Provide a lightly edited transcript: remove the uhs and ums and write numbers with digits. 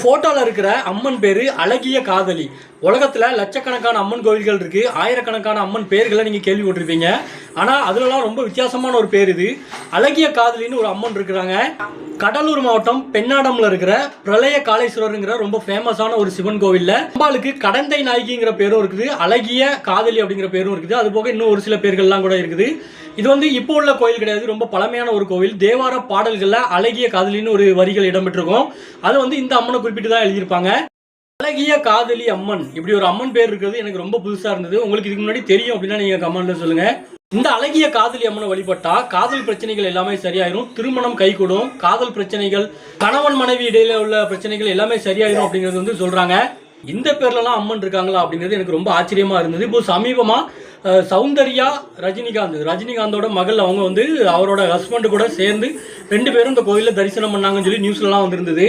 போட்டோல இருக்கிற அம்மன் பேரு அழகிய காதலி. உலகத்துல லட்சக்கணக்கான அம்மன் கோவில்கள் இருக்கு, ஆயிரக்கணக்கான அம்மன் பேர்களை நீங்க கேள்விப்பட்டிருப்பீங்க. ஆனா அதுலலாம் ரொம்ப வித்தியாசமான ஒரு பேர் இது. அழகிய காதலின்னு ஒரு அம்மன் இருக்கிறாங்க. கடலூர் மாவட்டம் பெண்ணாடம்ல இருக்கிற பிரளய காளேஸ்வரருங்கிற ரொம்ப ஃபேமஸான ஒரு சிவன் கோவில்ல அம்பாளுக்கு கடந்தை நாயகிங்கிற பேரும் இருக்குது, அழகிய காதலி அப்படிங்கிற பேரும் இருக்குது. அது போக இன்னும் ஒரு சில பேர்கள்லாம் கூட இருக்குது. இது வந்து இப்போ உள்ள கோயில் கிடையாது, ரொம்ப பழமையான ஒரு கோவில். தேவார பாடல்கள்ல அழகிய காதலின்னு ஒரு வரிகள் இடம்பெற்றிருக்கும். அது வந்து இந்த அம்மனை குறிப்பிட்டு தான் எழுதியிருப்பாங்க. அழகிய காதலி அம்மன், இப்படி ஒரு அம்மன் பேர் இருக்கிறது எனக்கு ரொம்ப புதுசா இருந்தது. உங்களுக்கு இதுக்கு முன்னாடி தெரியும் அப்படின்னா நீங்க கமெண்ட்ல சொல்லுங்க. இந்த அழகிய காதலி அம்மனை வழிபட்டா காதல் பிரச்சனைகள் எல்லாமே சரியாயிரும், திருமணம் கைகூடும், காதல் பிரச்சனைகள், கணவன் மனைவி இடையில உள்ள பிரச்சனைகள் எல்லாமே சரியாயிரும் அப்படிங்கிறது வந்து சொல்றாங்க. இந்த பேர்லலாம் அம்மன் இருக்காங்களா அப்படிங்கிறது எனக்கு ரொம்ப ஆச்சரியமா இருந்தது. இப்போ சமீபமா சௌந்தர்யா ரஜினிகாந்தோட மகள் அவங்க வந்து அவரோட ஹஸ்பண்ட் கூட சேர்ந்து 2 பேரும் இந்த கோயிலில் தரிசனம் பண்ணாங்கன்னு சொல்லி நியூஸ்லாம் வந்திருந்தது.